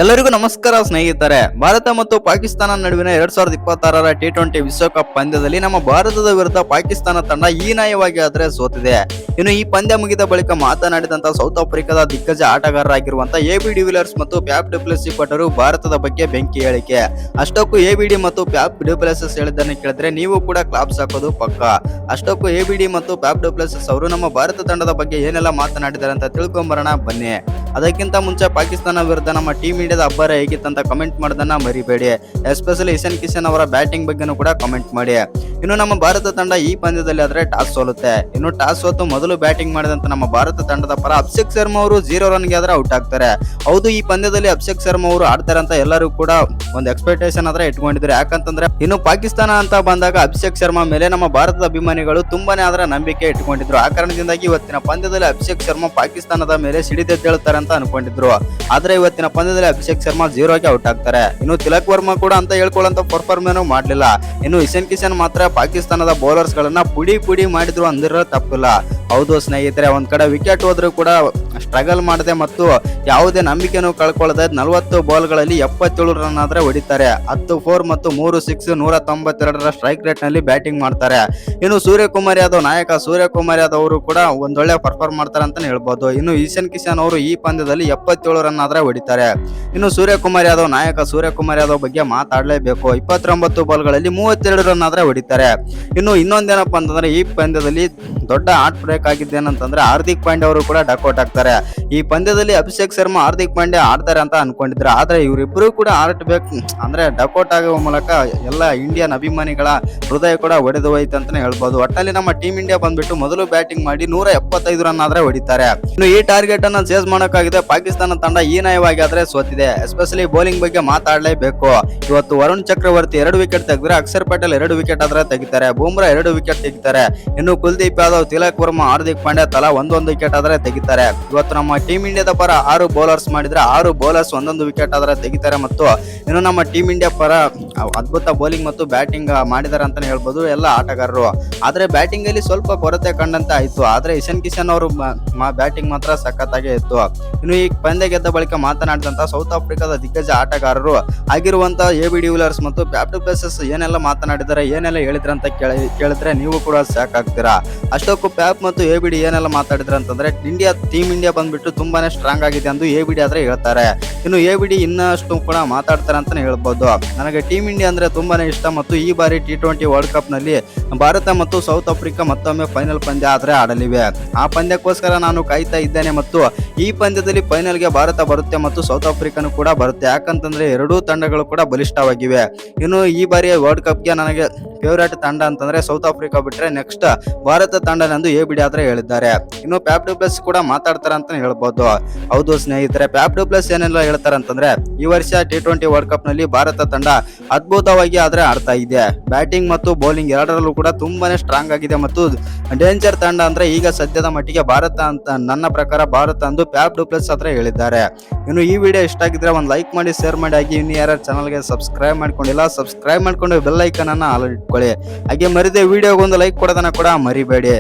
ಎಲ್ಲರಿಗೂ ನಮಸ್ಕಾರ ಸ್ನೇಹಿತರೆ. ಭಾರತ ಮತ್ತು ಪಾಕಿಸ್ತಾನ ನಡುವಿನ 2026ರ T20 ವಿಶ್ವಕಪ್ ಪಂದ್ಯದಲ್ಲಿ ನಮ್ಮ ಭಾರತದ ವಿರುದ್ಧ ಪಾಕಿಸ್ತಾನ ತಂಡ ಹೀನಾಯವಾಗಿ ಆದರೆ ಸೋತಿದೆ. ಇನ್ನು ಈ ಪಂದ್ಯ ಮುಗಿದ ಬಳಿಕ ಮಾತನಾಡಿದಂತ ಸೌತ್ ಆಫ್ರಿಕಾದ ದಿಗ್ಗಜ ಆಟಗಾರರಾಗಿರುವಂತಹ ಎಬಿ ಡಿವಿಲಿಯರ್ಸ್ ಮತ್ತು ಫ್ಯಾಫ್ ಡು ಪ್ಲೆಸಿಸ್ ಕೊಟ್ಟರು ಭಾರತದ ಬಗ್ಗೆ ಬೆಂಕಿ ಹೇಳಿಕೆ. ಅಷ್ಟಕ್ಕೂ ಎಬಿಡಿ ಮತ್ತು ಫ್ಯಾಫ್ ಡು ಪ್ಲೆಸಿಸ್ ಹೇಳಿದ್ದನ್ನು ಕೇಳಿದ್ರೆ ನೀವು ಕೂಡ ಕ್ಲಾಪ್ಸ್ ಹಾಕೋದು ಪಕ್ಕ. ಅಷ್ಟಕ್ಕೂ ಎಬಿಡಿ ಮತ್ತು ಫ್ಯಾಫ್ ಡು ಪ್ಲೆಸಿಸ್ ಅವರು ನಮ್ಮ ಭಾರತ ತಂಡದ ಬಗ್ಗೆ ಏನೆಲ್ಲ ಮಾತನಾಡಿದ್ದಾರೆ ಅಂತ ತಿಳ್ಕೊಂಬರೋಣ ಬನ್ನಿ. ಅದಕ್ಕಿಂತ ಮುಂಚೆ ಪಾಕಿಸ್ತಾನ ವಿರುದ್ಧ ನಮ್ಮ ಟೀಮ್ ಇಂಡಿಯಾದ ಅಬ್ಬರ ಹೇಗಿತ್ತಂತ ಕಮೆಂಟ್ ಮಾಡೋದನ್ನ ಮರಿಬೇಡಿ. ಎಸ್ಪೆಷಲಿ ಇಶಾನ್ ಕಿಶನ್ ಅವರ ಬ್ಯಾಟಿಂಗ್ ಬಗ್ಗೆನೂ ಕೂಡ ಕಮೆಂಟ್ ಮಾಡಿ. ಇನ್ನು ನಮ್ಮ ಭಾರತ ತಂಡ ಈ ಪಂದ್ಯದಲ್ಲಿ ಆದ್ರೆ ಟಾಸ್ ಸೋಲುತ್ತೆ. ಇನ್ನು ಟಾಸ್ ಸೋತು ಮೊದಲು ಬ್ಯಾಟಿಂಗ್ ಮಾಡಿದಂತ ನಮ್ಮ ಭಾರತ ತಂಡದ ಪರ ಅಭಿಷೇಕ್ ಶರ್ಮಾ ಅವರು 0 ರನ್ಗೆ ಆದ್ರೆ ಔಟ್ ಆಗ್ತಾರೆ. ಹೌದು, ಈ ಪಂದ್ಯದಲ್ಲಿ ಅಭಿಷೇಕ್ ಶರ್ಮಾ ಅವರು ಆಡ್ತಾರೆ ಅಂತ ಎಲ್ಲರೂ ಕೂಡ ಒಂದು ಎಕ್ಸ್ಪೆಕ್ಟೇಷನ್ ಆದ್ರೆ ಇಟ್ಕೊಂಡಿದ್ರು. ಯಾಕಂತಂದ್ರೆ ಇನ್ನು ಪಾಕಿಸ್ತಾನ ಅಂತ ಬಂದಾಗ ಅಭಿಷೇಕ್ ಶರ್ಮಾ ಮೇಲೆ ನಮ್ಮ ಭಾರತದ ಅಭಿಮಾನಿಗಳು ತುಂಬಾನೇ ಆದ್ರೆ ನಂಬಿಕೆ ಇಟ್ಕೊಂಡಿದ್ರು. ಆ ಕಾರಣದಿಂದಾಗಿ ಇವತ್ತಿನ ಪಂದ್ಯದಲ್ಲಿ ಅಭಿಷೇಕ್ ಶರ್ಮಾ ಪಾಕಿಸ್ತಾನದ ಮೇಲೆ ಸಿಡಿದೆದ್ದೇಳುತ್ತಾರೆ ಅಂತ ಅನ್ಕೊಂಡಿದ್ರು. ಆದ್ರೆ ಇವತ್ತಿನ ಪಂದ್ಯದಲ್ಲಿ ಅಭಿಷೇಕ್ ಶರ್ಮಾ 0ಗೆ ಔಟ್ ಆಗ್ತಾರೆ. ಇನ್ನು ತಿಲಕ್ ವರ್ಮಾ ಕೂಡ ಅಂತ ಹೇಳ್ಕೊಳ್ಳೋಂತ ಪರ್ಫಾರ್ಮೆನ್ಸ್ ಮಾಡಲಿಲ್ಲ. ಇನ್ನು ಇಶಾನ್ ಕಿಶನ್ ಮಾತ್ರ ಪಾಕಿಸ್ತಾನದ ಬೌಲರ್ಸ್ ಗಳನ್ನ ಪುಡಿ ಮಾಡಿದ್ರು ಅಂದಿರೋ ತಪ್ಪಿಲ್ಲ. ಹೌದು ಸ್ನೇಹಿತರೆ, ಒಂದ್ ಕಡೆ ವಿಕೆಟ್ ಹೋದ್ರು ಕೂಡ ಸ್ಟ್ರಗಲ್ ಮಾಡದೆ ಮತ್ತು ಯಾವುದೇ ನಂಬಿಕೆನೂ ಕಳ್ಕೊಳ್ಳದೆ 40 ಬಾಲ್ಗಳಲ್ಲಿ 77 ರನ್ ಆದ್ರೆ ಹೊಡಿತಾರೆ. 10 4 ಮತ್ತು 3 6 192ರ ಸ್ಟ್ರೈಕ್ ರೇಟ್ ನಲ್ಲಿ ಬ್ಯಾಟಿಂಗ್ ಮಾಡ್ತಾರೆ. ಇನ್ನು ಸೂರ್ಯಕುಮಾರ್ ಯಾದವ್, ನಾಯಕ ಸೂರ್ಯಕುಮಾರ್ ಯಾದವ್ ಅವರು ಕೂಡ ಒಂದೊಳ್ಳೆ ಪರ್ಫಾರ್ಮ್ ಮಾಡ್ತಾರೆ ಅಂತಾನೆ ಹೇಳ್ಬೋದು. ಇನ್ನು ಇಶಾನ್ ಕಿಶನ್ ಅವರು ಈ ಪಂದ್ಯದಲ್ಲಿ 77 ರನ್ ಆದ್ರೆ ಹೊಡಿತಾರೆ. ಇನ್ನು ಸೂರ್ಯಕುಮಾರ್ ಯಾದವ್, ನಾಯಕ ಸೂರ್ಯಕುಮಾರ್ ಯಾದವ್ ಬಗ್ಗೆ ಮಾತಾಡಲೇಬೇಕು. 29 ಬಾಲ್ಗಳಲ್ಲಿ 32 ರನ್ ಆದ್ರೆ ಹೊಡಿತಾರೆ. ಇನ್ನು ಇನ್ನೊಂದೇನಪ್ಪ ಅಂತಂದ್ರೆ ಈ ಪಂದ್ಯದಲ್ಲಿ ದೊಡ್ಡ ಹಾರ್ಟ್ ಬ್ರೇಕ್ ಆಗಿದ್ದೇನಂತಂದ್ರೆ ಹಾರ್ದಿಕ್ ಪಾಂಡ್ಯ ಅವರು ಕೂಡ ಡಕ್ಔಟ್ ಆಗ್ತಾರೆ. ಈ ಪಂದ್ಯದಲ್ಲಿ ಅಭಿಷೇಕ್ ಶರ್ಮಾ, ಹಾರ್ದಿಕ್ ಪಾಂಡ್ಯ ಆಡ್ತಾರೆ ಅಂತ ಅನ್ಕೊಂಡಿದ್ರು. ಆದ್ರೆ ಇವರಿಬ್ಬರು ಕೂಡ ಹಾರ್ಟ್ ಬ್ರೇಕ್ ಅಂದ್ರೆ ಡಕ್ಔಟ್ ಆಗುವ ಮೂಲಕ ಎಲ್ಲ ಇಂಡಿಯನ್ ಅಭಿಮಾನಿಗಳ ಹೃದಯ ಕೂಡ ಒಡೆದು ಹೋಯ್ತು ಅಂತಾನೆ ಹೇಳ್ಬೋದು. ಒಟ್ಟಲ್ಲಿ ನಮ್ಮ ಟೀಮ್ ಇಂಡಿಯಾ ಬಂದ್ಬಿಟ್ಟು ಮೊದಲು ಬ್ಯಾಟಿಂಗ್ ಮಾಡಿ 175 ರನ್ ಆದ್ರೆ ಹೊಡಿತಾರೆ. ಇನ್ನು ಈ ಟಾರ್ಗೆಟ್ ಅನ್ನ ಚೇಸ್ ಮಾಡೋಕ್ಕಾಗಿದೆ ಪಾಕಿಸ್ತಾನ ತಂಡ ಹೀನಾಯವಾಗಿ ಆದ್ರೆ ಸೋತಿದೆ. ಎಸ್ಪೆಷಲಿ ಬೌಲಿಂಗ್ ಬಗ್ಗೆ ಮಾತಾಡಲೇಬೇಕು. ಇವತ್ತು ವರುಣ್ ಚಕ್ರವರ್ತಿ 2 ವಿಕೆಟ್ ತೆಗೆದ್ರೆ, ಅಕ್ಷರ್ ಪಟೇಲ್ 2 ವಿಕೆಟ್ ಆದ್ರೆ ತೆಗಿತಾರೆ, ಬೂಮ್ರಾ 2 ವಿಕೆಟ್ ತೆಗಿತಾರೆ. ಇನ್ನು ಕುಲ್ದೀಪ್ ಯಾದವ್, ತಿಲಕ್ ವರ್ಮಾ, ಹಾರ್ದಿಕ್ ಪಾಂಡ್ಯ ತಲಾ ಒಂದೊಂದು ವಿಕೆಟ್ ಆದ್ರೆ ತೆಗಿತಾರೆ. ಇವತ್ತು ನಮ್ಮ ಟೀಮ್ ಇಂಡಿಯಾದ ಪರ 6 ಬೌಲರ್ಸ್ ಮಾಡಿದ್ರೆ 6 ಬೌಲರ್ಸ್ ಒಂದೊಂದು ವಿಕೆಟ್ ಆದ್ರೆ ತೆಗಿತಾರೆ. ಮತ್ತು ಇನ್ನು ನಮ್ಮ ಟೀಮ್ ಇಂಡಿಯಾ ಪರ ಅದ್ಭುತ ಬೌಲಿಂಗ್ ಮತ್ತು ಬ್ಯಾಟಿಂಗ್ ಮಾಡಿದಾರೆ ಅಂತಾನೆ ಹೇಳ್ಬೋದು ಎಲ್ಲ ಆಟಗಾರರು. ಆದ್ರೆ ಬ್ಯಾಟಿಂಗ್ ಅಲ್ಲಿ ಸ್ವಲ್ಪ ಕೊರತೆ ಕಂಡಂತೆ ಆಯ್ತು. ಆದ್ರೆ ಇಶಾನ್ ಕಿಶನ್ ಅವರು ಬ್ಯಾಟಿಂಗ್ ಮಾತ್ರ ಸಖತ್ತಾಗೇ ಇತ್ತು. ಇನ್ನು ಈ ಪಂದ್ಯ ಗೆದ್ದ ಬಳಿಕ ಮಾತನಾಡಿದಂತ ಸೌತ್ ಆಫ್ರಿಕಾದ ದಿಗ್ಗಜ ಆಟಗಾರರು ಆಗಿರುವಂತಹ ಎಬಿ ಡಿವಿಲಿಯರ್ಸ್ ಮತ್ತು ಫ್ಯಾಫ್ ಡು ಪ್ಲೆಸಿಸ್ ಏನೆಲ್ಲ ಮಾತನಾಡಿದ್ದಾರೆ, ಏನೆಲ್ಲ ಹೇಳಿದ್ರೆ ಅಂತ ಕೇಳಿದ್ರೆ ನೀವು ಕೂಡ ಸಾಕಾಗ್ತೀರಾ. ಅಷ್ಟಕ್ಕೂ ಫ್ಯಾಫ್ ಮತ್ತು ಎಬಿಡಿ ಏನೆಲ್ಲ ಮಾತಾಡಿದ್ರೆ ಅಂತಂದ್ರೆ ಟೀಮ್ ಇಂಡಿಯಾ ಬಂದ್ಬಿಟ್ಟು ತುಂಬಾನೇ ಸ್ಟ್ರಾಂಗ್ ಆಗಿದೆ ಎಂದು ಎಬಿಡಿ ಆದ್ರೆ ಹೇಳ್ತಾರೆ. ಇನ್ನು ಎಬಿಡಿ ಇನ್ನಷ್ಟು ಕೂಡ ಮಾತಾಡ್ತಾರೆ ಅಂತಾನೆ ಹೇಳ್ಬೋದು. ನನಗೆ ಟೀಮ್ ಇಂಡಿಯಾ ಅಂದ್ರೆ ತುಂಬಾನೇ ಇಷ್ಟ ಮತ್ತು ಈ ಬಾರಿ T20 ವರ್ಲ್ಡ್ ಕಪ್ ನಲ್ಲಿ ಭಾರತ ಮತ್ತು ಸೌತ್ ಆಫ್ರಿಕಾ ಮತ್ತೊಮ್ಮೆ ಫೈನಲ್ ಪಂದ್ಯ ಆದ್ರೆ ಆಡಲಿವೆ. ಆ ಪಂದ್ಯಕ್ಕೋಸ್ಕರ ನಾನು ಕಾಯ್ತಾ ಇದ್ದೇನೆ ಮತ್ತು ಈ ಪಂದ್ಯದಲ್ಲಿ ಫೈನಲ್ಗೆ ಭಾರತ ಬರುತ್ತೆ ಮತ್ತು ಸೌತ್ ಆಫ್ರಿಕಾನು ಕೂಡ ಬರುತ್ತೆ. ಯಾಕಂತಂದ್ರೆ ಎರಡೂ ತಂಡಗಳು ಕೂಡ ಬಲಿಷ್ಠವಾಗಿವೆ. ಇನ್ನು ಈ ಬಾರಿಯ ವರ್ಲ್ಡ್ ಕಪ್ಗೆ ನನಗೆ ಫೇವರೇಟ್ ತಂಡ ಅಂತಂದ್ರೆ ಸೌತ್ ಆಫ್ರಿಕಾ ಬಿಟ್ರೆ ನೆಕ್ಸ್ಟ್ ಭಾರತ ತಂಡನೆಂದು ಎಬಿಡಿ ಆದ್ರೆ ಹೇಳಿದ್ದಾರೆ. ಇನ್ನು ಫ್ಯಾಫ್ ಡು ಪ್ಲೆಸಿಸ್ ಕೂಡ ಮಾತಾಡ್ತಾರೆ ಅಂತ ಹೇಳ್ಬೋದು. ಹೌದು ಸ್ನೇಹಿತರೆ, ಫ್ಯಾಫ್ ಡು ಪ್ಲೆಸಿಸ್ ಏನೆಲ್ಲ ಹೇಳ್ತಾರೆ ಅಂತಂದ್ರೆ ಈ ವರ್ಷ T20 ವರ್ಲ್ಡ್ ಕಪ್ ನಲ್ಲಿ ಭಾರತ ತಂಡ ಅದ್ಭುತವಾಗಿ ಆದ್ರೆ ಆಡ್ತಾ ಇದೆ. ಬ್ಯಾಟಿಂಗ್ ಮತ್ತು ಬೌಲಿಂಗ್ ಎರಡರಲ್ಲೂ ಕೂಡ ತುಂಬಾನೇ ಸ್ಟ್ರಾಂಗ್ ಆಗಿದೆ ಮತ್ತು ಡೇಂಜರ್ ತಂಡ ಅಂದ್ರೆ ಈಗ ಸದ್ಯದ ಮಟ್ಟಿಗೆ ಭಾರತ ಅಂತ ನನ್ನ ಪ್ರಕಾರ ಭಾರತ ಎಂದು ಫ್ಯಾಫ್ ಡು ಪ್ಲೆಸಿಸ್ ಆದ್ರೆ ಹೇಳಿದ್ದಾರೆ. ಇನ್ನು ಈ ವಿಡಿಯೋ ಇಷ್ಟ ಆಗಿದ್ರೆ ಒಂದು ಲೈಕ್ ಮಾಡಿ, ಶೇರ್ ಮಾಡಿ. ಹಾಗೆ ಇನ್ನು ಯಾರು ಚಾನಲ್ಗೆ ಸಬ್ಸ್ಕ್ರೈಬ್ ಮಾಡ್ಕೊಂಡಿಲ್ಲ ಸಬ್ಸ್ಕ್ರೈಬ್ ಮಾಡ್ಕೊಂಡು ಬೆಲ್ ಐಕನ್ ಅನ್ನ ಆಲ್ ಇಟ್ಕೊಳ್ಳಿ. ಹಾಗೆ ಮರಿದೆ ವಿಡಿಯೋಗೊಂದು ಲೈಕ್ ಕೊಡೋದನ್ನ ಕೂಡ ಮರಿಬೇಡಿ.